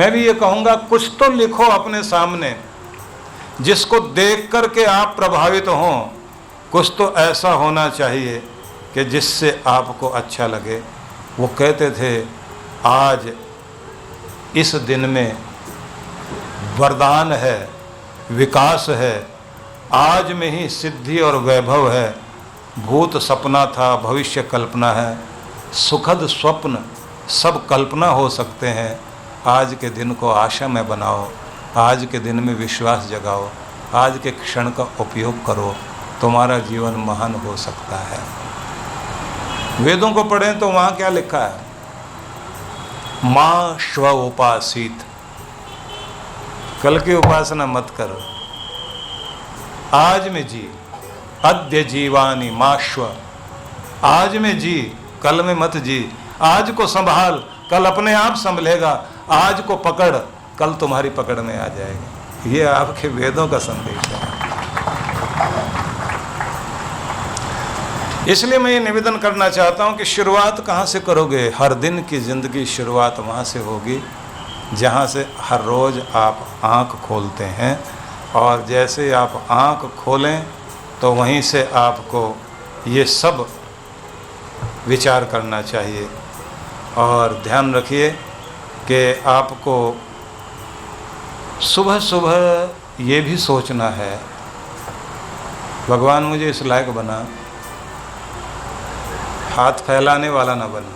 मैं भी ये कहूँगा, कुछ तो लिखो अपने सामने जिसको देख कर के आप प्रभावित हों। कुछ तो ऐसा होना चाहिए कि जिससे आपको अच्छा लगे। वो कहते थे आज इस दिन में वरदान है, विकास है, आज में ही सिद्धि और वैभव है, भूत सपना था, भविष्य कल्पना है, सुखद स्वप्न सब कल्पना हो सकते हैं। आज के दिन को आशामय बनाओ, आज के दिन में विश्वास जगाओ, आज के क्षण का उपयोग करो, तुम्हारा जीवन महान हो सकता है। वेदों को पढ़ें तो वहाँ क्या लिखा है? माँ श्व उपासित, कल की उपासना मत करो, आज में जी। अद्य जीवानी माँ श्व, आज में जी, कल में मत जी। आज को संभाल, कल अपने आप संभलेगा। आज को पकड़, कल तुम्हारी पकड़ में आ जाएगी। ये आपके वेदों का संदेश है। इसलिए मैं ये निवेदन करना चाहता हूँ कि शुरुआत कहाँ से करोगे? हर दिन की ज़िंदगी शुरुआत वहाँ से होगी जहाँ से हर रोज़ आप आँख खोलते हैं। और जैसे आप आँख खोलें तो वहीं से आपको ये सब विचार करना चाहिए। और ध्यान रखिए कि आपको सुबह सुबह ये भी सोचना है, भगवान मुझे इस लायक बना, हाथ फैलाने वाला ना बना।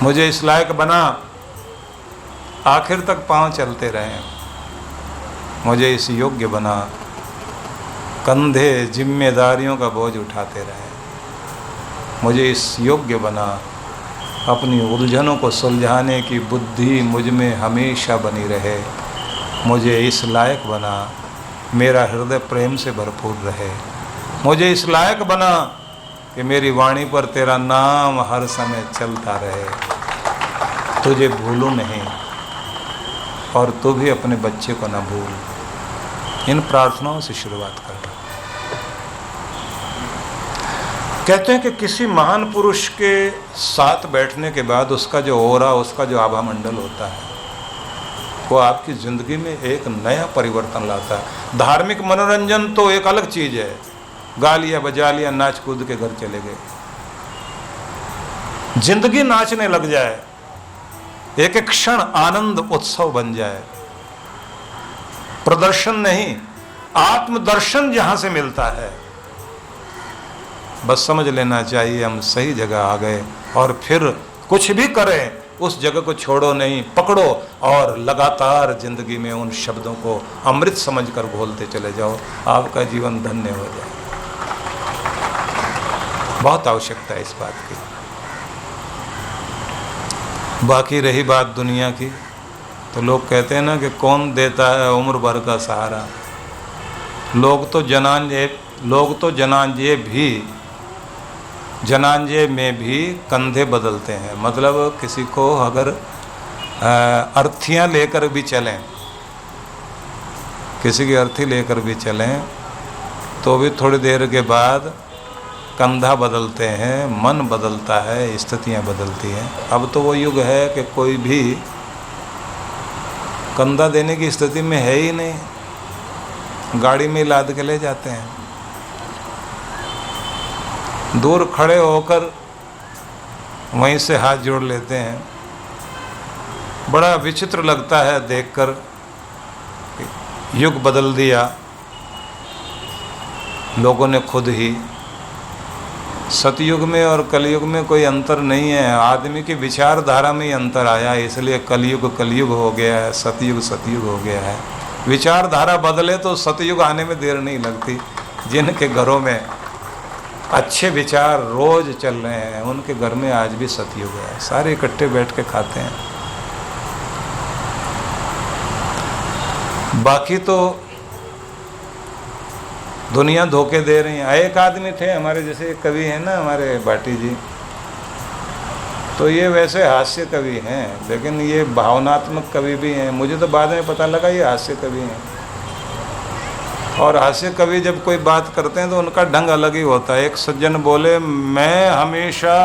मुझे इस लायक बना, आखिर तक पांव चलते रहें। मुझे इस योग्य बना, कंधे जिम्मेदारियों का बोझ उठाते रहें। मुझे इस योग्य बना, अपनी उलझनों को सुलझाने की बुद्धि मुझ में हमेशा बनी रहे। मुझे इस लायक बना, मेरा हृदय प्रेम से भरपूर रहे। मुझे इस लायक बना कि मेरी वाणी पर तेरा नाम हर समय चलता रहे। तुझे भूलूं नहीं और तू भी अपने बच्चे को न भूल। इन प्रार्थनाओं से शुरुआत कर। कहते हैं कि किसी महान पुरुष के साथ बैठने के बाद उसका जो ओरा, उसका जो आभा मंडल होता है, वो आपकी ज़िंदगी में एक नया परिवर्तन लाता है। धार्मिक मनोरंजन तो एक अलग चीज़ है, गा लिया बजा लिया, नाच कूद के घर चले गए। जिंदगी नाचने लग जाए, एक एक क्षण आनंद उत्सव बन जाए। प्रदर्शन नहीं, आत्मदर्शन जहां से मिलता है, बस समझ लेना चाहिए हम सही जगह आ गए। और फिर कुछ भी करें, उस जगह को छोड़ो नहीं, पकड़ो और लगातार जिंदगी में उन शब्दों को अमृत समझकर घोलते चले जाओ। आपका जीवन धन्य हो जाए। बहुत आवश्यकता है इस बात की। बाकी रही बात दुनिया की, तो लोग कहते हैं ना कि कौन देता है उम्र भर का सहारा। लोग तो जनांजे में भी कंधे बदलते हैं। मतलब किसी को अगर अर्थियां लेकर भी चलें, किसी की अर्थी लेकर भी चलें, तो भी थोड़ी देर के बाद कंधा बदलते हैं, मन बदलता है, स्थितियां बदलती हैं। अब तो वो युग है कि कोई भी कंधा देने की स्थिति में है ही नहीं, गाड़ी में लाद के ले जाते हैं। दूर खड़े होकर वहीं से हाथ जोड़ लेते हैं। बड़ा विचित्र लगता है देखकर, युग बदल दिया लोगों ने खुद ही। सतयुग में और कलयुग में कोई अंतर नहीं है, आदमी की विचारधारा में ही अंतर आया, इसलिए कलयुग कलयुग हो गया है, सतयुग सतयुग हो गया है। विचारधारा बदले तो सतयुग आने में देर नहीं लगती। जिनके घरों में अच्छे विचार रोज चल रहे हैं, उनके घर में आज भी सतयुग है, सारे इकट्ठे बैठ के खाते हैं। बाकी तो दुनिया धोखे दे रही है। एक आदमी थे हमारे जैसे कवि हैं ना, हमारे भाटी जी, तो ये वैसे हास्य कवि हैं, लेकिन ये भावनात्मक कवि भी हैं। मुझे तो बाद में पता लगा ये हास्य कवि हैं। और हास्य कवि जब कोई बात करते हैं तो उनका ढंग अलग ही होता है। एक सज्जन बोले, मैं हमेशा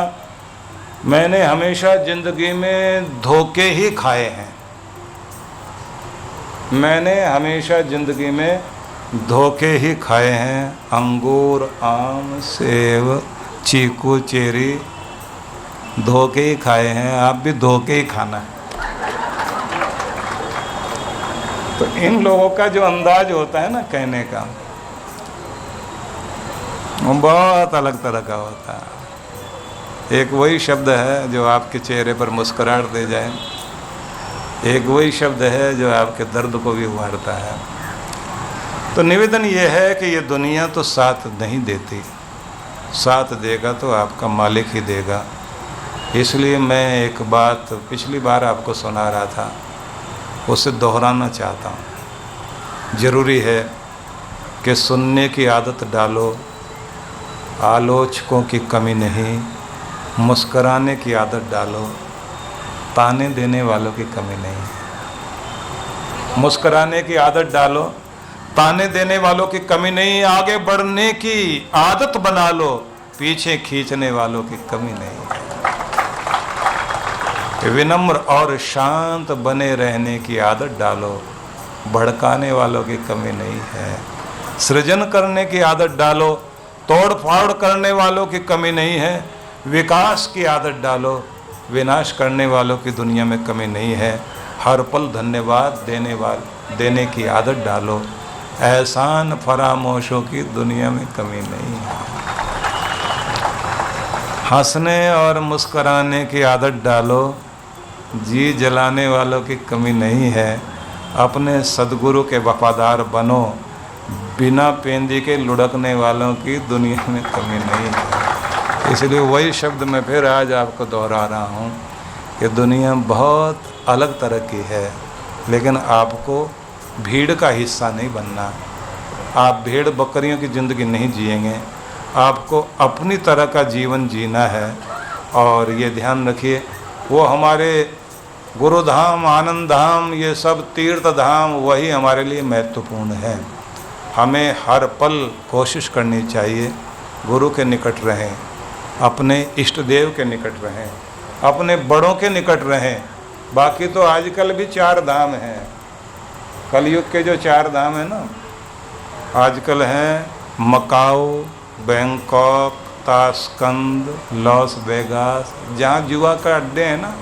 मैंने हमेशा जिंदगी में धोखे ही खाए हैं। मैंने हमेशा जिंदगी में धोखे ही खाए हैं। अंगूर, आम, सेब, चीकू, चेरी, धोखे ही खाए हैं। आप भी धोखे ही खाना है। तो इन लोगों का जो अंदाज होता है ना कहने का, वो बहुत अलग तरह का होता है। एक वही शब्द है जो आपके चेहरे पर मुस्कुराहट दे जाए, एक वही शब्द है जो आपके दर्द को भी उभारता है। तो निवेदन ये है कि ये दुनिया तो साथ नहीं देती, साथ देगा तो आपका मालिक ही देगा। इसलिए मैं एक बात पिछली बार आपको सुना रहा था, उसे दोहराना चाहता हूँ। ज़रूरी है कि सुनने की आदत डालो, आलोचकों की कमी नहीं। मुस्कराने की आदत डालो, ताने देने वालों की कमी नहीं। मुस्कराने की आदत डालो, ताने देने वालों की कमी नहीं। आगे बढ़ने की आदत बना लो, पीछे खींचने वालों की कमी नहीं। विनम्र और शांत बने रहने की आदत डालो, भड़काने वालों की कमी नहीं है। सृजन करने की आदत डालो, तोड़ फाड़ करने वालों की कमी नहीं है। विकास की आदत डालो, विनाश करने वालों की दुनिया में कमी नहीं है। हर पल धन्यवाद देने की आदत डालो, एहसान फरामोशों की दुनिया में कमी नहीं है। हंसने और मुस्कराने की आदत डालो, जी जलाने वालों की कमी नहीं है। अपने सद्गुरु के वफादार बनो, बिना पेंदी के लुढ़कने वालों की दुनिया में कमी नहीं है। इसलिए वही शब्द मैं फिर आज आपको दोहरा रहा हूँ कि दुनिया बहुत अलग तरह की है, लेकिन आपको भीड़ का हिस्सा नहीं बनना। आप भेड़ बकरियों की ज़िंदगी नहीं जिएंगे, आपको अपनी तरह का जीवन जीना है। और ये ध्यान रखिए, वो हमारे गुरुधाम, आनंद धाम, ये सब तीर्थ धाम वही हमारे लिए महत्वपूर्ण है। हमें हर पल कोशिश करनी चाहिए गुरु के निकट रहें, अपने इष्ट देव के निकट रहें, अपने बड़ों के निकट रहें। बाकी तो आजकल भी 4 धाम हैं, कलयुग के जो 4 धाम हैं ना, आजकल हैं Macau, Bangkok, Tashkent, Las Vegas, जहाँ जुआ का अड्डे हैं ना,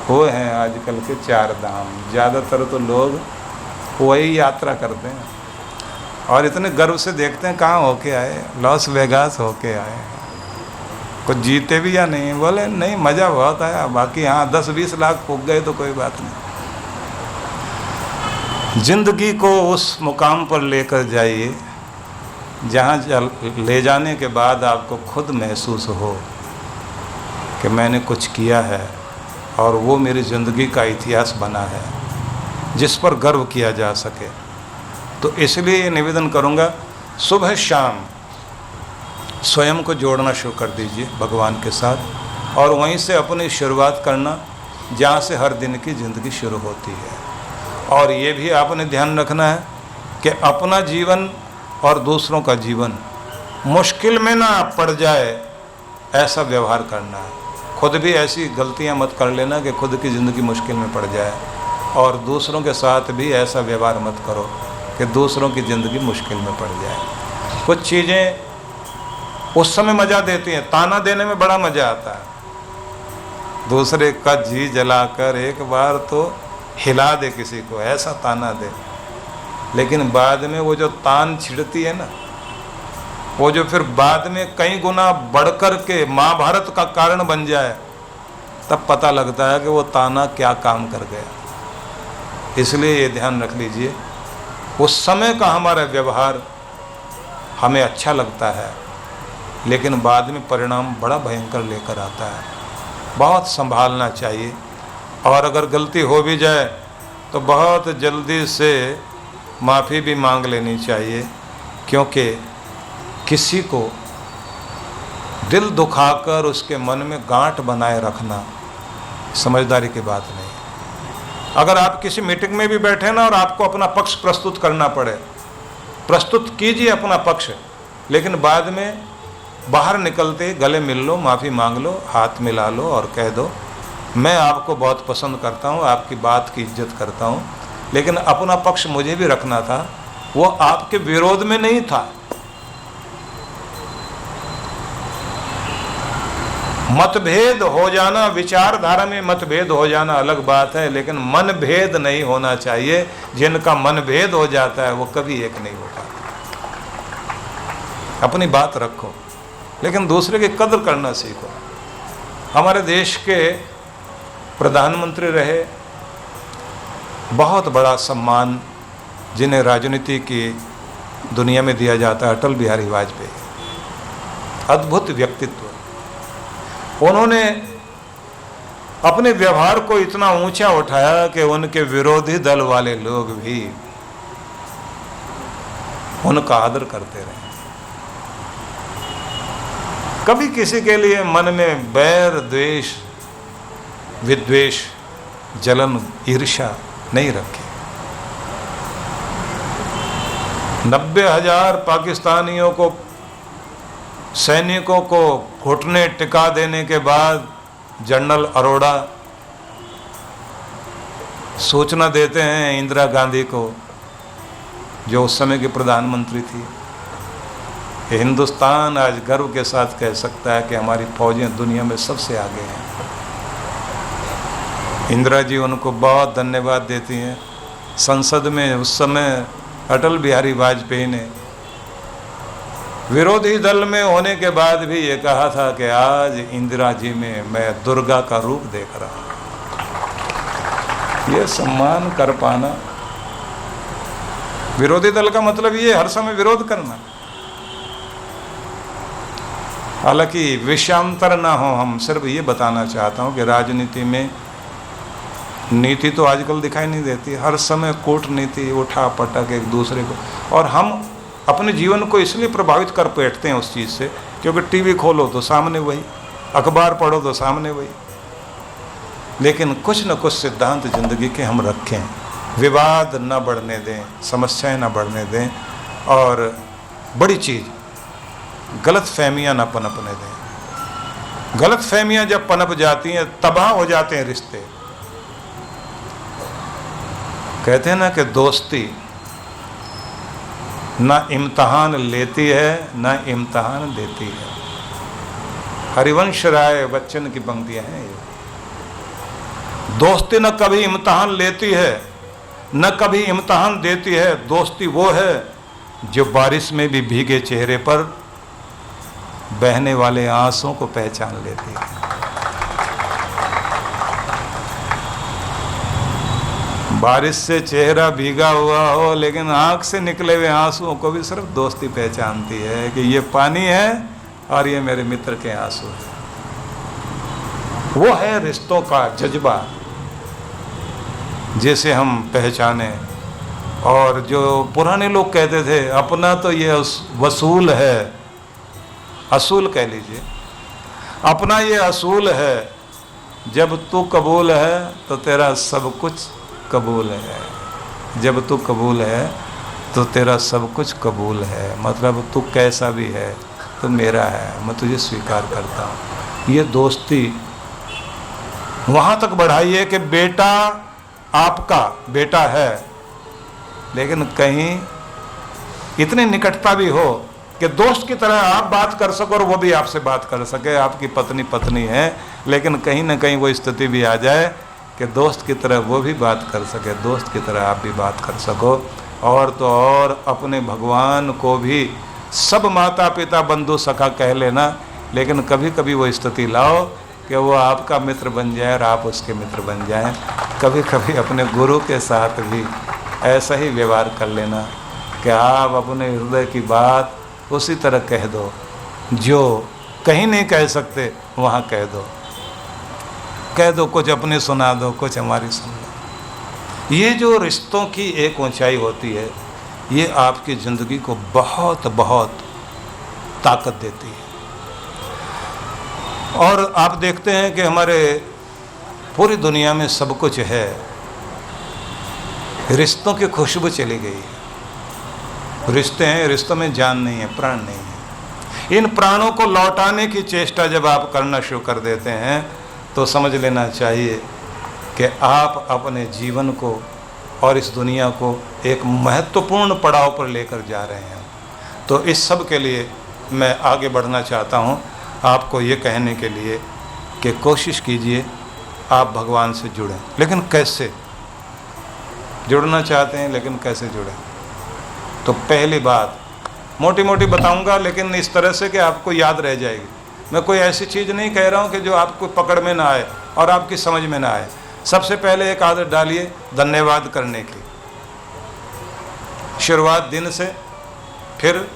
वो हैं आजकल के 4 धाम। ज़्यादातर तो लोग वही यात्रा करते हैं और इतने गर्व से देखते हैं कहाँ होके आए, लॉस वेगास होके आए। कुछ जीते भी या नहीं, बोले नहीं मज़ा बहुत आया, बाकी हाँ 10-20 लाख फूक गए तो कोई बात नहीं। ज़िंदगी को उस मुकाम पर लेकर जाइए जहाँ ले जाने के बाद आपको खुद महसूस हो कि मैंने कुछ किया है और वो मेरी ज़िंदगी का इतिहास बना है जिस पर गर्व किया जा सके। तो इसलिए निवेदन करूँगा, सुबह शाम स्वयं को जोड़ना शुरू कर दीजिए भगवान के साथ, और वहीं से अपनी शुरुआत करना जहाँ से हर दिन की ज़िंदगी शुरू होती है। और ये भी आपने ध्यान रखना है कि अपना जीवन और दूसरों का जीवन मुश्किल में ना पड़ जाए, ऐसा व्यवहार करना है। खुद भी ऐसी गलतियां मत कर लेना कि खुद की ज़िंदगी मुश्किल में पड़ जाए, और दूसरों के साथ भी ऐसा व्यवहार मत करो कि दूसरों की ज़िंदगी मुश्किल में पड़ जाए। कुछ चीज़ें उस समय मज़ा देती हैं, ताना देने में बड़ा मज़ा आता है। दूसरे का जी जलाकर एक बार तो हिला दे किसी को, ऐसा ताना दे, लेकिन बाद में वो जो तान छिड़ती है ना, वो जो फिर बाद में कई गुना बढ़कर के महाभारत का कारण बन जाए, तब पता लगता है कि वो ताना क्या काम कर गया। इसलिए ये ध्यान रख लीजिए, उस समय का हमारा व्यवहार हमें अच्छा लगता है, लेकिन बाद में परिणाम बड़ा भयंकर लेकर आता है। बहुत संभालना चाहिए, और अगर गलती हो भी जाए तो बहुत जल्दी से माफ़ी भी मांग लेनी चाहिए, क्योंकि किसी को दिल दुखाकर उसके मन में गांठ बनाए रखना समझदारी की बात नहीं। अगर आप किसी मीटिंग में भी बैठे ना और आपको अपना पक्ष प्रस्तुत करना पड़े, प्रस्तुत कीजिए अपना पक्ष, लेकिन बाद में बाहर निकलते गले मिल लो, माफ़ी मांग लो, हाथ मिला लो और कह दो मैं आपको बहुत पसंद करता हूँ, आपकी बात की इज्जत करता हूँ, लेकिन अपना पक्ष मुझे भी रखना था, वो आपके विरोध में नहीं था। मतभेद हो जाना, विचारधारा में मतभेद हो जाना अलग बात है, लेकिन मन भेद नहीं होना चाहिए। जिनका मन भेद हो जाता है वो कभी एक नहीं हो पाता। अपनी बात रखो, लेकिन दूसरे की कदर करना सीखो। हमारे देश के प्रधानमंत्री रहे, बहुत बड़ा सम्मान जिन्हें राजनीति की दुनिया में दिया जाता है, अटल बिहारी वाजपेयी। अद्भुत व्यक्तित्व। उन्होंने अपने व्यवहार को इतना ऊंचा उठाया कि उनके विरोधी दल वाले लोग भी उनका आदर करते रहे। कभी किसी के लिए मन में बैर, द्वेष, विद्वेष, जलन, ईर्ष्या नहीं रखे। 90,000 पाकिस्तानियों को, सैनिकों को घुटने टिका देने के बाद जनरल अरोड़ा सूचना देते हैं इंदिरा गांधी को, जो उस समय की प्रधानमंत्री थी, कि हिंदुस्तान आज गर्व के साथ कह सकता है कि हमारी फौजें दुनिया में सबसे आगे हैं। इंदिरा जी उनको बहुत धन्यवाद देती हैं। संसद में उस समय अटल बिहारी वाजपेयी ने विरोधी दल में होने के बाद भी ये कहा था कि आज इंदिरा जी में मैं दुर्गा का रूप देख रहा हूँ। ये सम्मान कर पाना, विरोधी दल का मतलब ये हर समय विरोध करना। हालांकि विषयांतर ना हो, हम सिर्फ ये बताना चाहता हूँ कि राजनीति में नीति तो आजकल दिखाई नहीं देती। हर समय कूटनीति, उठा पटक एक दूसरे को, और हम अपने जीवन को इसलिए प्रभावित कर बैठते हैं उस चीज़ से, क्योंकि टीवी खोलो तो सामने वही, अखबार पढ़ो तो सामने वही। लेकिन कुछ न कुछ सिद्धांत जिंदगी के हम रखें, विवाद न बढ़ने दें, समस्याएं न बढ़ने दें, और बड़ी चीज़ गलत फहमियाँ न पनपने दें। गलत फहमियाँ जब पनप जाती हैं तबाह हो जाते हैं रिश्ते। कहते हैं ना कि दोस्ती ना इम्तहान लेती है ना इम्तहान देती है। हरिवंश राय बच्चन की पंक्तियां हैं ये। दोस्ती न कभी इम्तहान लेती है न कभी इम्तहान देती है। दोस्ती वो है जो बारिश में भी भीगे चेहरे पर बहने वाले आंसुओं को पहचान लेती है। बारिश से चेहरा भीगा हुआ हो लेकिन आंख से निकले हुए आंसुओं को भी सिर्फ दोस्ती पहचानती है कि ये पानी है और ये मेरे मित्र के आंसू हैं। वो है रिश्तों का जज्बा जिसे हम पहचाने। और जो पुराने लोग कहते थे अपना तो ये वसूल है, असूल कह लीजिए, अपना ये असूल है, जब तू कबूल है तो तेरा सब कुछ कबूल है। जब तू कबूल है तो तेरा सब कुछ कबूल है। मतलब तू कैसा भी है तो मेरा है, मैं तुझे स्वीकार करता हूँ। ये दोस्ती वहाँ तक बढ़ाइए कि बेटा आपका बेटा है, लेकिन कहीं इतनी निकटता भी हो कि दोस्त की तरह आप बात कर सको और वो भी आपसे बात कर सके। आपकी पत्नी पत्नी है, लेकिन कहीं ना कहीं वो स्थिति भी आ जाए कि दोस्त की तरह वो भी बात कर सके, दोस्त की तरह आप भी बात कर सको। और तो और अपने भगवान को भी सब माता पिता बंधु सखा कह लेना, लेकिन कभी कभी वो स्थिति लाओ कि वो आपका मित्र बन जाए और आप उसके मित्र बन जाएं। कभी कभी अपने गुरु के साथ भी ऐसा ही व्यवहार कर लेना कि आप अपने हृदय की बात उसी तरह कह दो, जो कहीं नहीं कह सकते वहाँ कह दो। कह दो, कुछ अपने सुना दो, कुछ हमारी सुन लो। ये जो रिश्तों की एक ऊंचाई होती है, ये आपकी ज़िंदगी को बहुत बहुत ताकत देती है। और आप देखते हैं कि हमारे पूरी दुनिया में सब कुछ है, रिश्तों की खुशबू चली गई है। रिश्ते हैं, रिश्तों में जान नहीं है, प्राण नहीं है। इन प्राणों को लौटाने की चेष्टा जब आप करना शुरू कर देते हैं तो समझ लेना चाहिए कि आप अपने जीवन को और इस दुनिया को एक महत्वपूर्ण पड़ाव पर लेकर जा रहे हैं। तो इस सब के लिए मैं आगे बढ़ना चाहता हूँ, आपको ये कहने के लिए कि कोशिश कीजिए आप भगवान से जुड़ें। लेकिन कैसे जुड़ना चाहते हैं, लेकिन कैसे जुड़ें? तो पहली बात मोटी मोटी बताऊंगा, लेकिन इस तरह से कि आपको याद रह जाएगी। मैं कोई ऐसी चीज़ नहीं कह रहा हूँ कि जो आपको पकड़ में ना आए और आपकी समझ में ना आए। सबसे पहले एक आदत डालिए धन्यवाद करने की। शुरुआत दिन से, फिर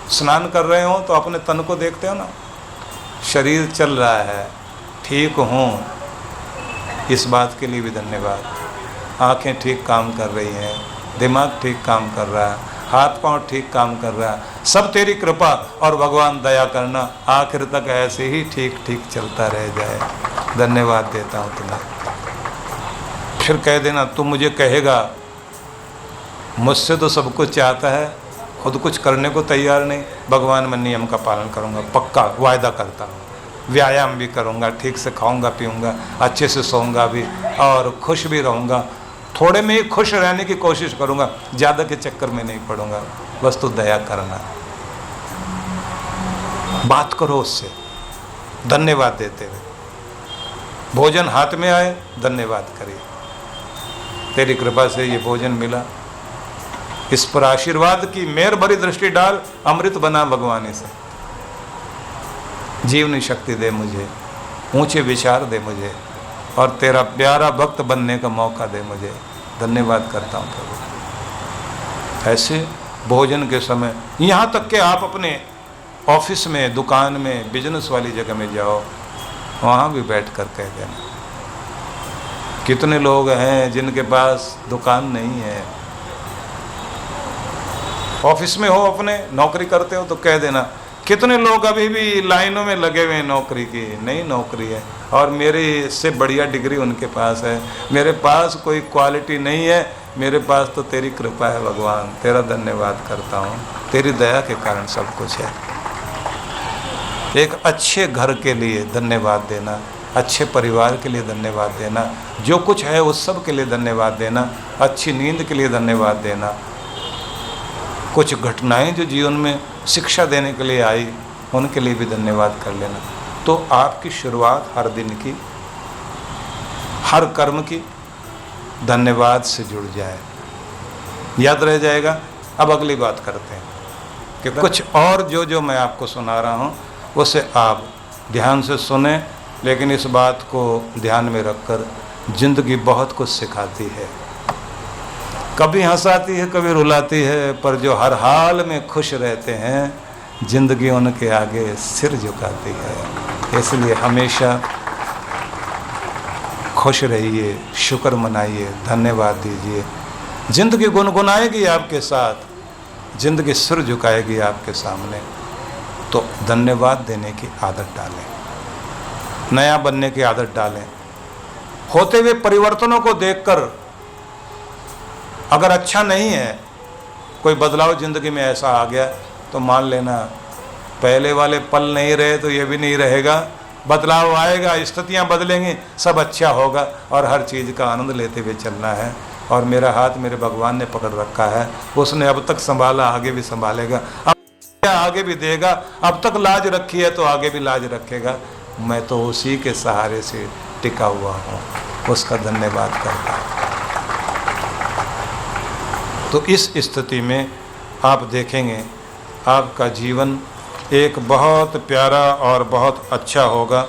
स्नान कर रहे हो तो अपने तन को देखते हो ना, शरीर चल रहा है, ठीक हूँ, इस बात के लिए भी धन्यवाद। आँखें ठीक काम कर रही हैं, दिमाग ठीक काम कर रहा है, हाथ पांव ठीक काम कर रहा है, सब तेरी कृपा और भगवान दया करना आखिर तक ऐसे ही ठीक ठीक चलता रह जाए। धन्यवाद देता हूँ तुम्हें। फिर कह देना, तू मुझे कहेगा मुझसे तो सब कुछ चाहता है, खुद कुछ करने को तैयार नहीं। भगवान, मैं नियम का पालन करूँगा, पक्का वायदा करता हूँ। व्यायाम भी करूँगा, ठीक से खाऊँगा पीऊँगा, अच्छे से सोऊंगा भी और खुश भी रहूँगा। थोड़े में ही खुश रहने की कोशिश करूँगा, ज़्यादा के चक्कर में नहीं पड़ूँगा। बस तू दया करना। बात करो उससे धन्यवाद देते हुए। भोजन हाथ में आए, धन्यवाद करिए, तेरी कृपा से ये भोजन मिला, इस पर आशीर्वाद की मेहर भरी दृष्टि डाल, अमृत बना भगवान इसे। जीवनी शक्ति दे मुझे, ऊंचे विचार दे मुझे और तेरा प्यारा भक्त बनने का मौका दे मुझे। धन्यवाद करता हूँ प्रभु। ऐसे भोजन के समय, यहाँ तक कि आप अपने ऑफिस में, दुकान में, बिजनेस वाली जगह में जाओ, वहाँ भी बैठ कर कह देना। कितने लोग हैं जिनके पास दुकान नहीं है? ऑफिस में हो, अपने नौकरी करते हो तो कह देना। कितने लोग अभी भी लाइनों में लगे हुए हैं नौकरी की, नई नौकरी है और मेरे से बढ़िया डिग्री उनके पास है, मेरे पास कोई क्वालिटी नहीं है, मेरे पास तो तेरी कृपा है भगवान, तेरा धन्यवाद करता हूँ, तेरी दया के कारण सब कुछ है। एक अच्छे घर के लिए धन्यवाद देना, अच्छे परिवार के लिए धन्यवाद देना, जो कुछ है उस सब के लिए धन्यवाद देना, अच्छी नींद के लिए धन्यवाद देना। कुछ घटनाएं जो जीवन में शिक्षा देने के लिए आई, उनके लिए भी धन्यवाद कर लेना। तो आपकी शुरुआत हर दिन की, हर कर्म की धन्यवाद से जुड़ जाए, याद रह जाएगा। अब अगली बात करते हैं कि कुछ और जो मैं आपको सुना रहा हूँ उसे आप ध्यान से सुने, लेकिन इस बात को ध्यान में रखकर जिंदगी बहुत कुछ सिखाती है, कभी हंसाती है, कभी रुलाती है, पर जो हर हाल में खुश रहते हैं जिंदगी उनके आगे सिर झुकाती है। इसलिए हमेशा खुश रहिए, शुक्र मनाइए, धन्यवाद दीजिए। जिंदगी गुनगुनाएगी आपके साथ, जिंदगी सिर झुकाएगी आपके सामने। तो धन्यवाद देने की आदत डालें, नया बनने की आदत डालें। होते हुए परिवर्तनों को देखकर अगर अच्छा नहीं है, कोई बदलाव ज़िंदगी में ऐसा आ गया, तो मान लेना पहले वाले पल नहीं रहे तो ये भी नहीं रहेगा। बदलाव आएगा, स्थितियाँ बदलेंगी, सब अच्छा होगा और हर चीज़ का आनंद लेते हुए चलना है। और मेरा हाथ मेरे भगवान ने पकड़ रखा है, उसने अब तक संभाला, आगे भी संभालेगा, अब आगे भी देगा। अब तक लाज रखी है तो आगे भी लाज रखेगा। मैं तो उसी के सहारे से टिका हुआ हूँ, उसका धन्यवाद करता हूँ। तो इस स्थिति में आप देखेंगे आपका जीवन एक बहुत प्यारा और बहुत अच्छा होगा।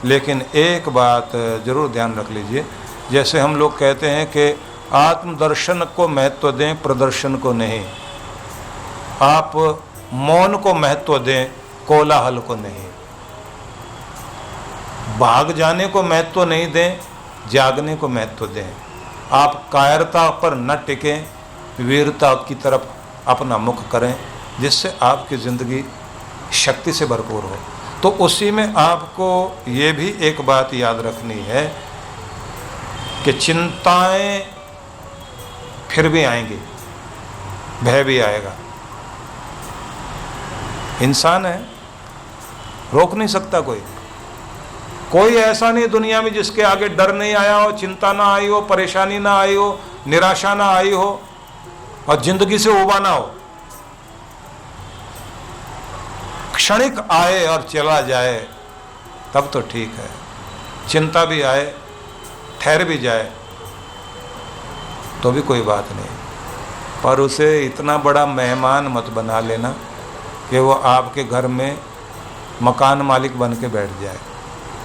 लेकिन एक बात ज़रूर ध्यान रख लीजिए, जैसे हम लोग कहते हैं कि आत्मदर्शन को महत्व दें, प्रदर्शन को नहीं। आप मौन को महत्व दें, कोलाहल को नहीं। भाग जाने को महत्व नहीं दें, जागने को महत्व दें। आप कायरता पर न टिकें, वीरता की तरफ अपना मुख करें, जिससे आपकी ज़िंदगी शक्ति से भरपूर हो। तो उसी में आपको ये भी एक बात याद रखनी है कि चिंताएं फिर भी आएंगी, भय भी आएगा, इंसान है, रोक नहीं सकता कोई। कोई ऐसा नहीं दुनिया में जिसके आगे डर नहीं आया हो, चिंता ना आई हो, परेशानी ना आई हो, निराशा ना आई हो और जिंदगी से उबा ना हो। क्षणिक आए और चला जाए तब तो ठीक है, चिंता भी आए ठहर भी जाए तो भी कोई बात नहीं, पर उसे इतना बड़ा मेहमान मत बना लेना कि वो आपके घर में मकान मालिक बन के बैठ जाए।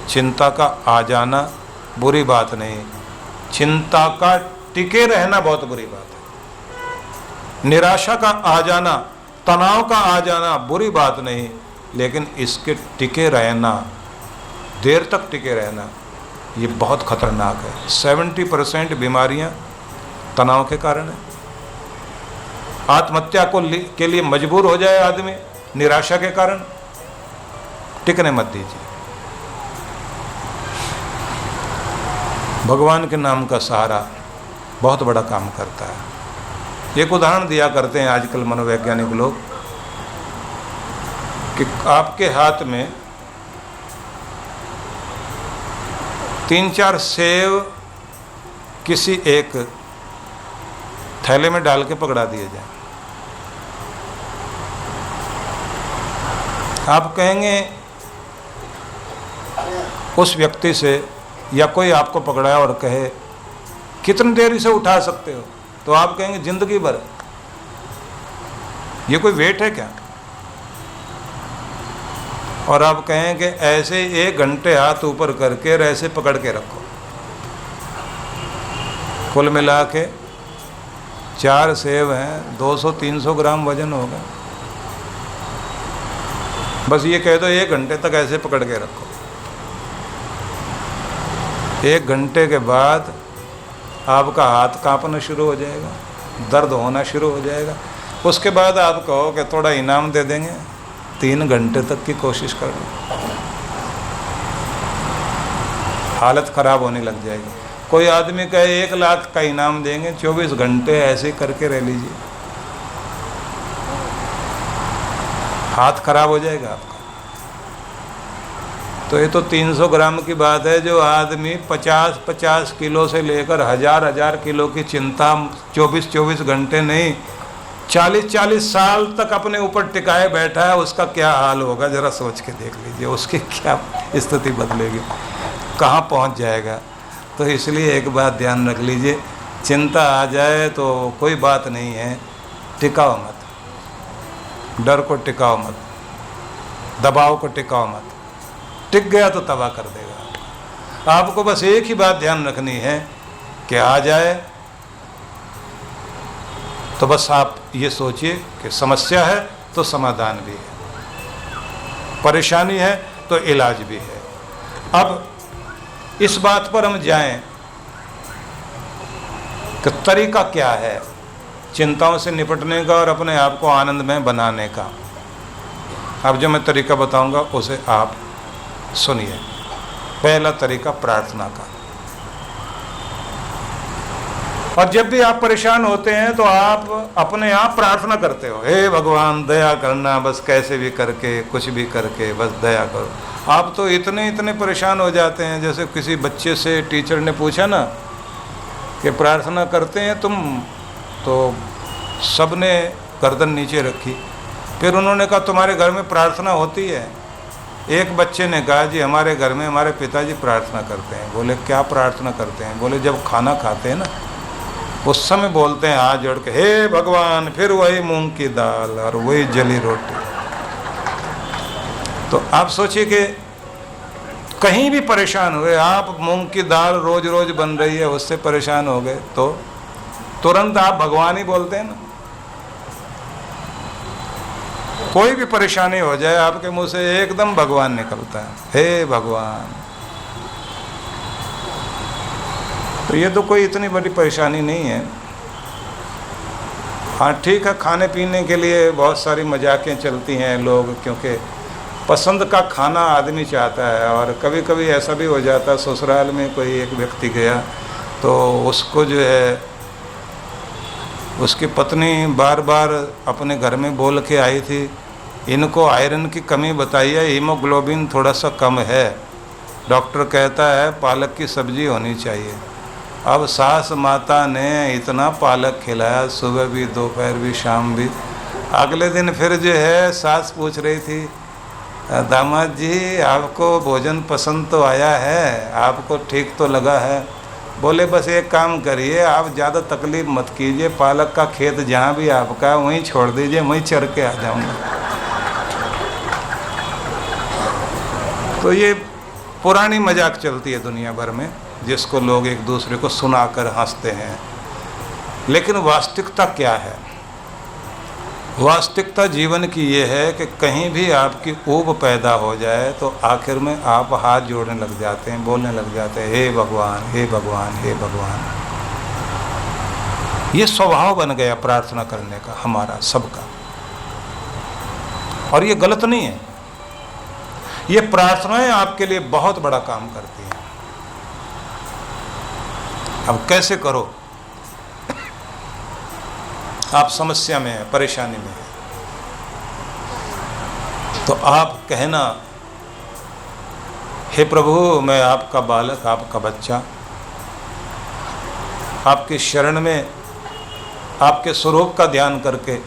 चिंता का आ जाना बुरी बात नहीं, चिंता का टिके रहना बहुत बुरी बात है। निराशा का आ जाना, तनाव का आ जाना बुरी बात नहीं, लेकिन इसके टिके रहना, देर तक टिके रहना, ये बहुत खतरनाक है। 70% बीमारियां तनाव के कारण है। आत्महत्या के लिए मजबूर हो जाए आदमी निराशा के कारण, टिकने मत दीजिए। भगवान के नाम का सहारा बहुत बड़ा काम करता है। एक उदाहरण दिया करते हैं आजकल मनोवैज्ञानिक लोग कि आपके हाथ में 3-4 सेब किसी एक थैले में डाल के पकड़ा दिए जाए। आप कहेंगे उस व्यक्ति से, या कोई आपको पकड़ाए और कहे कितनी देर इसे उठा सकते हो, तो आप कहेंगे जिंदगी भर। ये कोई वेट है क्या? और आप कहें कि ऐसे 1 घंटे हाथ ऊपर करके ऐसे पकड़ के रखो, कुल मिला के 4 सेब हैं, 200-300 ग्राम वजन होगा। बस ये कह दो 1 घंटे तक ऐसे पकड़ के रखो। 1 घंटे के बाद आपका हाथ कांपना शुरू हो जाएगा, दर्द होना शुरू हो जाएगा। उसके बाद आप कहो कि थोड़ा इनाम दे देंगे, 3 घंटे तक की कोशिश कर लो, हालत ख़राब होने लग जाएगी। कोई आदमी कहे 1 लाख का इनाम देंगे, 24 घंटे ऐसे करके रह लीजिए, हाथ खराब हो जाएगा आपका। तो ये तो 300 ग्राम की बात है। जो आदमी 50-50 किलो से लेकर 1000-1000 किलो की चिंता 24-24 घंटे नहीं 40-40 साल तक अपने ऊपर टिकाए बैठा है, उसका क्या हाल होगा जरा सोच के देख लीजिए, उसकी क्या स्थिति बदलेगी, कहाँ पहुँच जाएगा। तो इसलिए एक बात ध्यान रख लीजिए, चिंता आ जाए तो कोई बात नहीं है, टिकाओ मत, डर को टिकाओ मत, दबाव को टिकाओ मत। टिक गया तो तबाह कर देगा। आपको बस एक ही बात ध्यान रखनी है कि आ जाए तो बस आप ये सोचिए कि समस्या है तो समाधान भी है, परेशानी है तो इलाज भी है। अब इस बात पर हम जाएं कि तरीका क्या है चिंताओं से निपटने का और अपने आप को आनंदमय बनाने का। अब जो मैं तरीका बताऊंगा उसे आप सुनिए। पहला तरीका प्रार्थना का। और जब भी आप परेशान होते हैं तो आप अपने आप प्रार्थना करते हो, हे भगवान दया करना, बस कैसे भी करके कुछ भी करके बस दया करो। आप तो इतने परेशान हो जाते हैं। जैसे किसी बच्चे से टीचर ने पूछा ना कि प्रार्थना करते हैं तुम, तो सब ने गर्दन नीचे रखी। फिर उन्होंने कहा तुम्हारे घर में प्रार्थना होती है? एक बच्चे ने कहा जी हमारे घर में हमारे पिताजी प्रार्थना करते हैं। बोले क्या प्रार्थना करते हैं? बोले जब खाना खाते हैं ना उस समय बोलते हैं हाथ जोड़ के, हे भगवान, फिर वही मूंग की दाल और वही जली रोटी। तो आप सोचिए कि कहीं भी परेशान हुए आप, मूंग की दाल रोज रोज बन रही है उससे परेशान हो गए तो तुरंत आप भगवान ही बोलते हैं ना। कोई भी परेशानी हो जाए आपके मुंह से एकदम भगवान निकलता है, हे भगवान। तो ये तो कोई इतनी बड़ी परेशानी नहीं है। हाँ ठीक है, खाने पीने के लिए बहुत सारी मजाकें चलती हैं लोग, क्योंकि पसंद का खाना आदमी चाहता है। और कभी कभी ऐसा भी हो जाता है, ससुराल में कोई एक व्यक्ति गया तो उसको जो है उसकी पत्नी बार बार अपने घर में बोल के आई थी इनको आयरन की कमी बताई है, हीमोग्लोबिन थोड़ा सा कम है, डॉक्टर कहता है पालक की सब्जी होनी चाहिए। अब सास माता ने इतना पालक खिलाया, सुबह भी, दोपहर भी, शाम भी। अगले दिन फिर जो है सास पूछ रही थी, दामाद जी आपको भोजन पसंद तो आया है, आपको ठीक तो लगा है? बोले बस एक काम करिए, आप ज़्यादा तकलीफ़ मत कीजिए, पालक का खेत जहाँ भी आपका है वहीं छोड़ दीजिए, वहीं चर के आ जाऊँगा। तो ये पुरानी मजाक चलती है दुनिया भर में, जिसको लोग एक दूसरे को सुनाकर हंसते हैं। लेकिन वास्तविकता क्या है? वास्तविकता जीवन की ये है कि कहीं भी आपकी ऊब पैदा हो जाए तो आखिर में आप हाथ जोड़ने लग जाते हैं, बोलने लग जाते हैं, हे भगवान, हे भगवान, हे भगवान। ये स्वभाव बन गया प्रार्थना करने का हमारा सबका, और ये गलत नहीं है। ये प्रार्थनाएं आपके लिए बहुत बड़ा काम करती हैं। अब कैसे करो? आप समस्या में हैं, परेशानी में हैं, तो आप कहना, हे प्रभु मैं आपका बालक, आपका बच्चा, आपकी शरण में आपके स्वरूप का ध्यान करके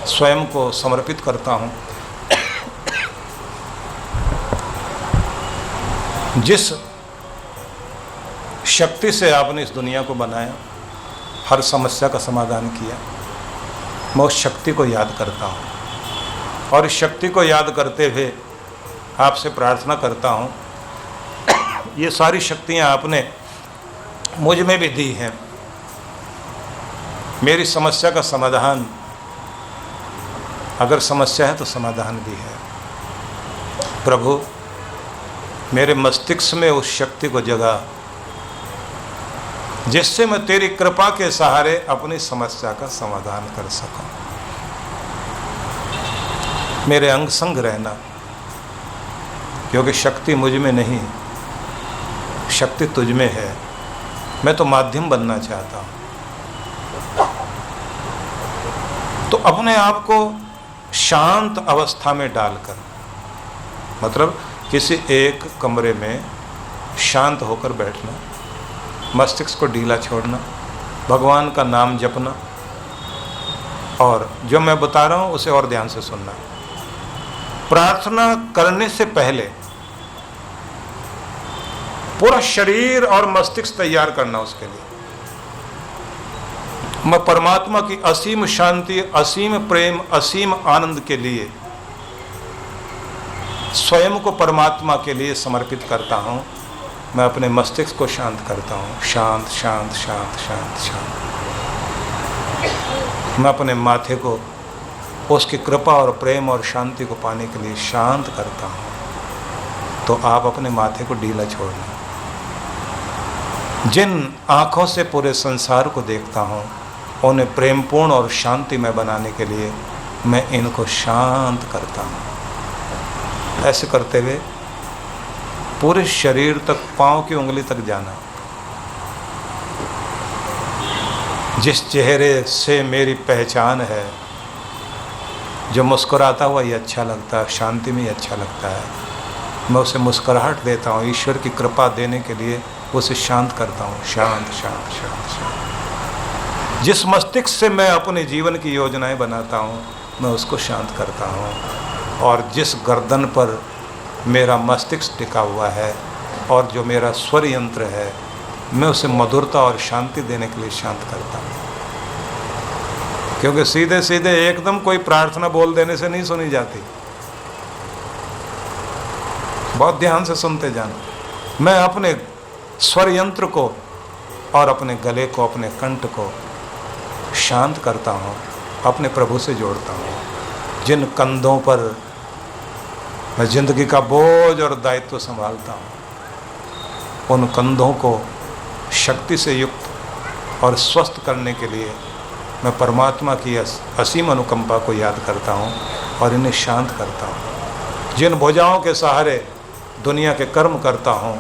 स्वयं को समर्पित करता हूँ। जिस शक्ति से आपने इस दुनिया को बनाया, हर समस्या का समाधान किया, मैं उस शक्ति को याद करता हूँ, और इस शक्ति को याद करते हुए आपसे प्रार्थना करता हूँ, ये सारी शक्तियाँ आपने मुझ में भी दी हैं। मेरी समस्या का समाधान, अगर समस्या है तो समाधान भी है। प्रभु मेरे मस्तिष्क में उस शक्ति को जगा, जिससे मैं तेरी कृपा के सहारे अपनी समस्या का समाधान कर सकूं। मेरे अंग संग रहना, क्योंकि शक्ति मुझ में नहीं, शक्ति तुझ में है। मैं तो माध्यम बनना चाहता हूं। तो अपने आप को शांत अवस्था में डालकर, मतलब किसी एक कमरे में शांत होकर बैठना, मस्तिष्क को ढीला छोड़ना, भगवान का नाम जपना, और जो मैं बता रहा हूँ उसे और ध्यान से सुनना। प्रार्थना करने से पहले पूरा शरीर और मस्तिष्क तैयार करना उसके लिए। मैं परमात्मा की असीम शांति, असीम प्रेम, असीम आनंद के लिए स्वयं को परमात्मा के लिए समर्पित करता हूँ। मैं अपने मस्तिष्क को शांत करता हूँ, शांत शांत शांत शांत शांत। मैं अपने माथे को उसकी कृपा और प्रेम और शांति को पाने के लिए शांत करता हूँ। तो आप अपने माथे को ढीला छोड़ना। जिन आँखों से पूरे संसार को देखता हूँ, उन्हें प्रेमपूर्ण और शांतिमय बनाने के लिए मैं इनको शांत करता हूँ। ऐसे करते हुए पूरे शरीर तक, पाँव की उंगली तक जाना। जिस चेहरे से मेरी पहचान है, जो मुस्कुराता हुआ ही अच्छा लगता है, शांति में ही अच्छा लगता है, मैं उसे मुस्कुराहट देता हूँ। ईश्वर की कृपा देने के लिए उसे शांत करता हूँ। शांत शांत शांत शांत। जिस मस्तिष्क से मैं अपने जीवन की योजनाएं बनाता हूँ, मैं उसको शांत करता हूँ। और जिस गर्दन पर मेरा मस्तिष्क टिका हुआ है और जो मेरा स्वर यंत्र है, मैं उसे मधुरता और शांति देने के लिए शांत करता हूँ। क्योंकि सीधे सीधे एकदम कोई प्रार्थना बोल देने से नहीं सुनी जाती। बहुत ध्यान से सुनते जाना। मैं अपने स्वर यंत्र को और अपने गले को, अपने कंठ को शांत करता हूँ, अपने प्रभु से जोड़ता हूँ। जिन कंधों पर मैं जिंदगी का बोझ और दायित्व संभालता हूँ, उन कंधों को शक्ति से युक्त और स्वस्थ करने के लिए मैं परमात्मा की असीम अनुकंपा को याद करता हूँ और इन्हें शांत करता हूँ। जिन भुजाओं के सहारे दुनिया के कर्म करता हूँ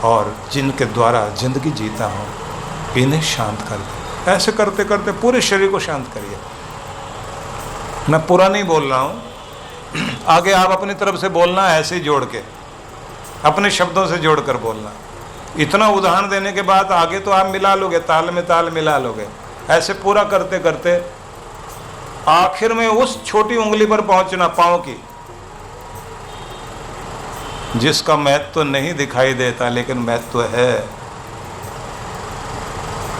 और जिनके द्वारा जिंदगी जीता हूँ, इन्हें शांत कर दे। ऐसे करते करते पूरे शरीर को शांत करिए। मैं पूरा नहीं बोल रहा हूँ, आगे आप अपनी तरफ से बोलना, ऐसे ही जोड़ के अपने शब्दों से जोड़कर बोलना। इतना उदाहरण देने के बाद आगे तो आप मिला लोगे, ताल में ताल मिला लोगे। ऐसे पूरा करते करते आखिर में उस छोटी उंगली पर पहुंचना, पांव की, जिसका महत्व तो नहीं दिखाई देता लेकिन महत्व है,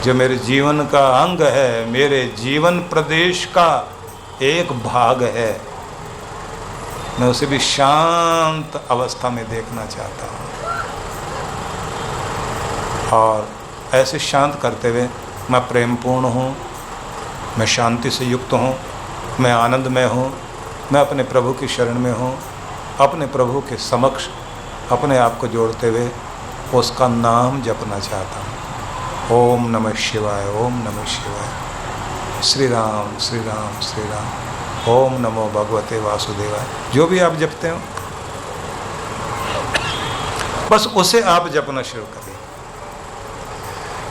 जो मेरे जीवन का अंग है, मेरे जीवन प्रदेश का एक भाग है। मैं उसे भी शांत अवस्था में देखना चाहता हूँ। और ऐसे शांत करते हुए मैं प्रेमपूर्ण हूँ, मैं शांति से युक्त हूँ, मैं आनंदमय हूँ, मैं अपने प्रभु की शरण में हूँ। अपने प्रभु के समक्ष अपने आप को जोड़ते हुए उसका नाम जपना चाहता हूँ। ओम नमः शिवाय, ओम नमः शिवाय, श्री राम श्री राम श्री राम, ओम नमो भगवते वासुदेवाय। जो भी आप जपते हो बस उसे आप जपना शुरू करिए।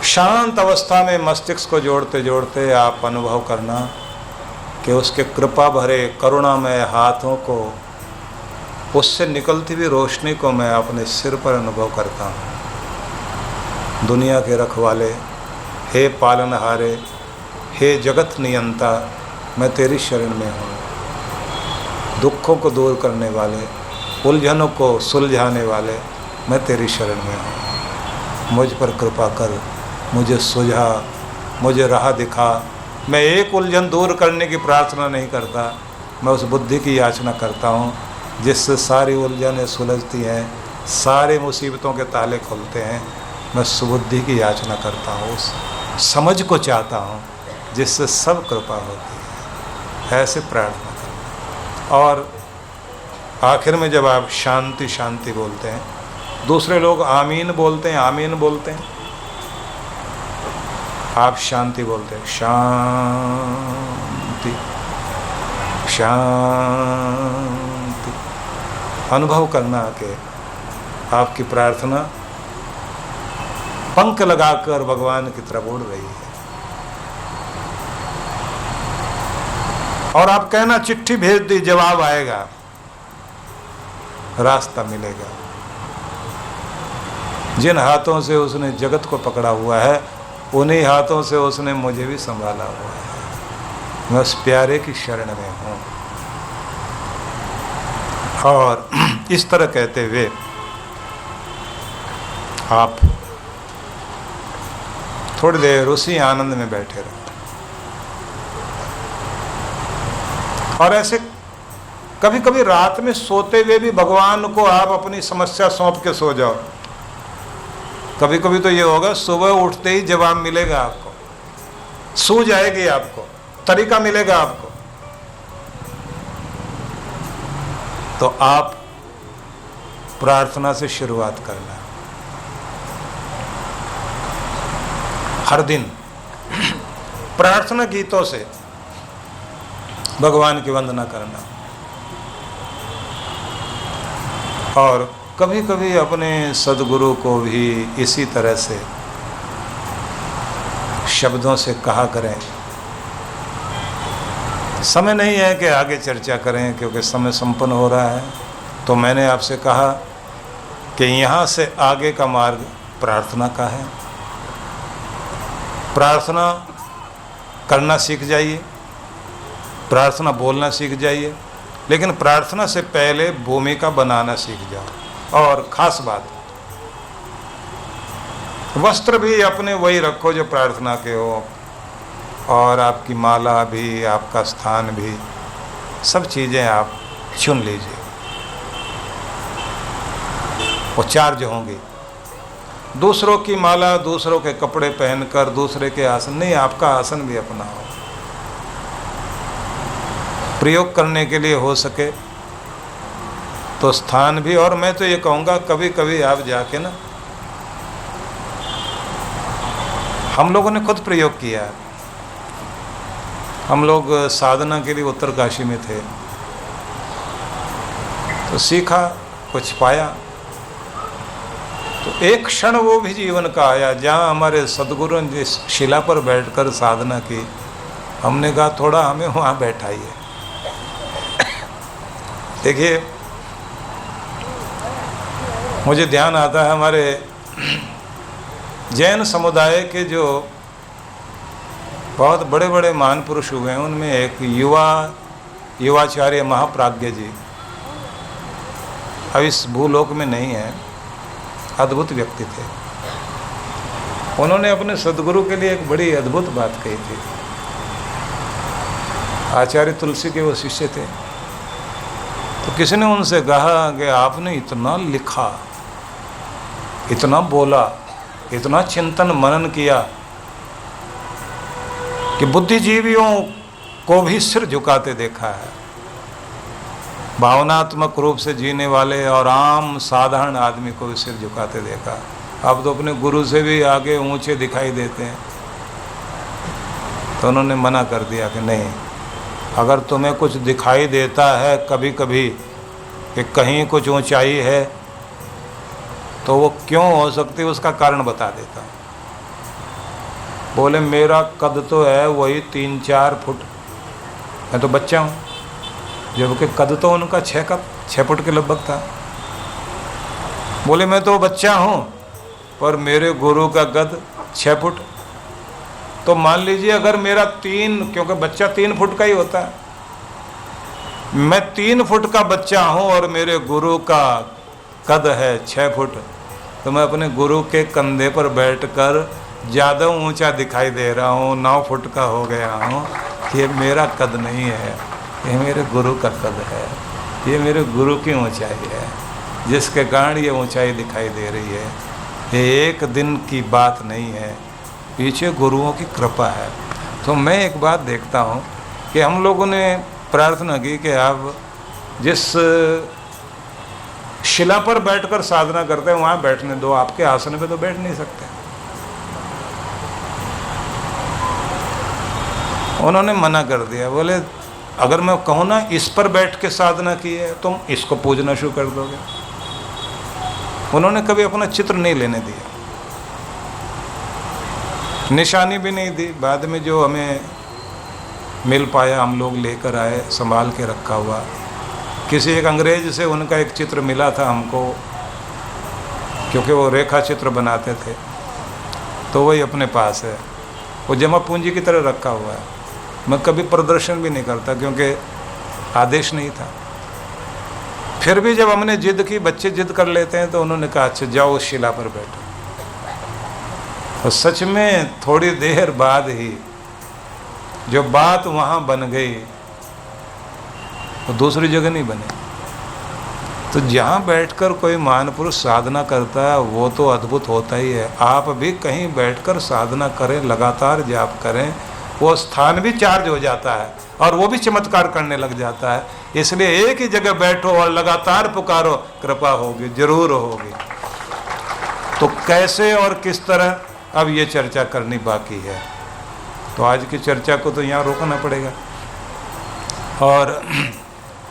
शांत अवस्था में मस्तिष्क को जोड़ते जोड़ते आप अनुभव करना कि उसके कृपा भरे करुणामय हाथों को, उससे निकलती हुई रोशनी को मैं अपने सिर पर अनुभव करता हूँ। दुनिया के रखवाले, हे पालनहारे, हे जगत नियंता, मैं तेरी शरण में हूँ। दुखों को दूर करने वाले, उलझनों को सुलझाने वाले, मैं तेरी शरण में हूँ। मुझ पर कृपा कर, मुझे सुझा, मुझे राह दिखा। मैं एक उलझन दूर करने की प्रार्थना नहीं करता, मैं उस बुद्धि की याचना करता हूँ जिससे सारी उलझनें सुलझती हैं, सारे मुसीबतों के ताले खुलते हैं। मैं सुबुद्धि की याचना करता हूँ, उस समझ को चाहता हूँ जिससे सब कृपा होती है। ऐसे प्रार्थना करना। और आखिर में जब आप शांति शांति बोलते हैं, दूसरे लोग आमीन बोलते हैं, आमीन बोलते हैं, आप शांति बोलते हैं, शांति शांति। अनुभव करना कि आपकी प्रार्थना पंख लगाकर भगवान की तरफ उड़ रही है। और आप कहना, चिट्ठी भेज दी, जवाब आएगा, रास्ता मिलेगा। जिन हाथों से उसने जगत को पकड़ा हुआ है, उन्हीं हाथों से उसने मुझे भी संभाला हुआ है। मैं उस प्यारे की शरण में हूँ। और इस तरह कहते हुए आप थोड़ी देर उसी आनंद में बैठे रहो। और ऐसे कभी कभी रात में सोते हुए भी भगवान को आप अपनी समस्या सौंप के सो जाओ। कभी कभी तो ये होगा, सुबह उठते ही जवाब मिलेगा आपको, सूझ आएगी आपको, तरीका मिलेगा आपको। तो आप प्रार्थना से शुरुआत करना। हर दिन प्रार्थना गीतों से भगवान की वंदना करना। और कभी कभी अपने सद्गुरु को भी इसी तरह से शब्दों से कहा करें। समय नहीं है कि आगे चर्चा करें क्योंकि समय संपन्न हो रहा है। तो मैंने आपसे कहा कि यहाँ से आगे का मार्ग प्रार्थना का है। प्रार्थना करना सीख जाइए, प्रार्थना बोलना सीख जाइए, लेकिन प्रार्थना से पहले भूमिका बनाना सीख जाओ। और खास बात, वस्त्र भी अपने वही रखो जो प्रार्थना के हो, और आपकी माला भी, आपका स्थान भी, सब चीज़ें आप चुन लीजिए। वो चार्ज होंगी। दूसरों की माला, दूसरों के कपड़े पहनकर, दूसरे के आसन नहीं, आपका आसन भी अपना हो। प्रयोग करने के लिए हो सके तो स्थान भी। और मैं तो ये कहूँगा, कभी कभी आप जाके ना, हम लोगों ने खुद प्रयोग किया। हम लोग साधना के लिए उत्तरकाशी में थे, तो सीखा, कुछ पाया। तो एक क्षण वो भी जीवन का आया जहाँ हमारे सद्गुरु ने जिस शिला पर बैठकर साधना की, हमने कहा थोड़ा हमें वहाँ बैठाइए। देखिए, मुझे ध्यान आता है हमारे जैन समुदाय के जो बहुत बड़े बड़े महान पुरुष हुए हैं, उनमें एक युवाचार्य महाप्राज्ञ जी अब इस भूलोक में नहीं है, अद्भुत व्यक्ति थे। उन्होंने अपने सद्गुरु के लिए एक बड़ी अद्भुत बात कही थी। आचार्य तुलसी के वो शिष्य थे, तो किसी ने उनसे कहा कि आपने इतना लिखा, इतना बोला, इतना चिंतन मनन किया कि बुद्धिजीवियों को भी सिर झुकाते देखा है, भावनात्मक रूप से जीने वाले और आम साधारण आदमी को भी सिर झुकाते देखा। अब तो अपने गुरु से भी आगे ऊंचे दिखाई देते हैं। तो उन्होंने मना कर दिया कि नहीं, अगर तुम्हें कुछ दिखाई देता है कभी कभी कि कहीं कुछ ऊंचाई है, तो वो क्यों हो सकती है उसका कारण बता देता हूँ। बोले मेरा कद तो है वही 3-4 फुट, मैं तो बच्चा हूँ, जबकि कद तो उनका 6 फुट के लगभग था। बोले मैं तो बच्चा हूँ पर मेरे गुरु का कद 6 फुट। तो मान लीजिए अगर मेरा 3, क्योंकि बच्चा 3 फुट का ही होता है, मैं 3 फुट का बच्चा हूँ और मेरे गुरु का कद है 6 फुट, तो मैं अपने गुरु के कंधे पर बैठकर ज़्यादा ऊंचा दिखाई दे रहा हूँ, 9 फुट का हो गया हूँ। ये मेरा कद नहीं है, ये मेरे गुरु का कद है, ये मेरे गुरु की ऊंचाई है, जिसके कारण ये ऊंचाई दिखाई दे रही है। ये एक दिन की बात नहीं है, पीछे गुरुओं की कृपा है। तो मैं एक बात देखता हूँ कि हम लोगों ने प्रार्थना की कि आप जिस शिला पर बैठकर साधना करते हैं वहाँ बैठने दो, आपके आसन पे तो बैठ नहीं सकते। उन्होंने मना कर दिया। बोले अगर मैं कहूँ ना इस पर बैठ के साधना की है, तुम इसको पूजना शुरू कर दोगे। उन्होंने कभी अपना चित्र नहीं लेने दिया, निशानी भी नहीं दी। बाद में जो हमें मिल पाया हम लोग लेकर आए, संभाल के रखा हुआ। किसी एक अंग्रेज से उनका एक चित्र मिला था हमको, क्योंकि वो रेखा चित्र बनाते थे, तो वही अपने पास है। वो जमा पूंजी की तरह रखा हुआ है। मैं कभी प्रदर्शन भी नहीं करता क्योंकि आदेश नहीं था। फिर भी जब हमने जिद की, बच्चे जिद कर लेते हैं, तो उन्होंने कहा अच्छा जाओ उस शिला पर बैठो। और सच में थोड़ी देर बाद ही जो बात वहाँ बन गई वो दूसरी जगह नहीं बनी। तो जहाँ बैठकर कोई महान पुरुष साधना करता है वो तो अद्भुत होता ही है। आप भी कहीं बैठकर साधना करें, लगातार जाप करें, वो स्थान भी चार्ज हो जाता है और वो भी चमत्कार करने लग जाता है। इसलिए एक ही जगह बैठो और लगातार पुकारो, कृपा होगी, जरूर होगी। तो कैसे और किस तरह, अब ये चर्चा करनी बाकी है। तो आज की चर्चा को तो यहाँ रोकना पड़ेगा। और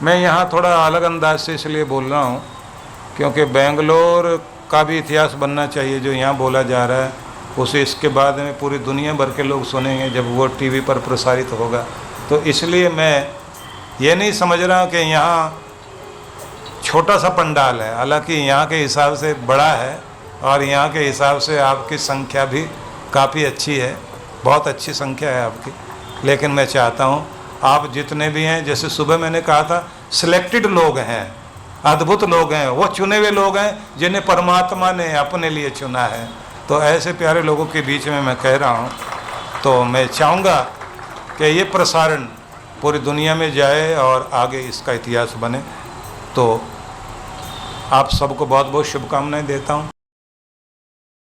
मैं यहाँ थोड़ा अलग अंदाज से इसलिए बोल रहा हूँ क्योंकि बेंगलोर का भी इतिहास बनना चाहिए जो यहाँ बोला जा रहा है, उसे इसके बाद में पूरी दुनिया भर के लोग सुनेंगे जब वो टीवी पर प्रसारित होगा। तो इसलिए मैं ये नहीं समझ रहा कि यहाँ छोटा सा पंडाल है, हालांकि यहाँ के हिसाब से बड़ा है और यहाँ के हिसाब से आपकी संख्या भी काफ़ी अच्छी है, बहुत अच्छी संख्या है आपकी। लेकिन मैं चाहता हूँ आप जितने भी हैं, जैसे सुबह मैंने कहा था, सिलेक्टेड लोग हैं, अद्भुत लोग हैं, वो चुने हुए लोग हैं जिन्हें परमात्मा ने अपने लिए चुना है। तो ऐसे प्यारे लोगों के बीच में मैं कह रहा हूँ, तो मैं चाहूँगा कि ये प्रसारण पूरी दुनिया में जाए और आगे इसका इतिहास बने। तो आप सबको बहुत बहुत शुभकामनाएं देता हूँ।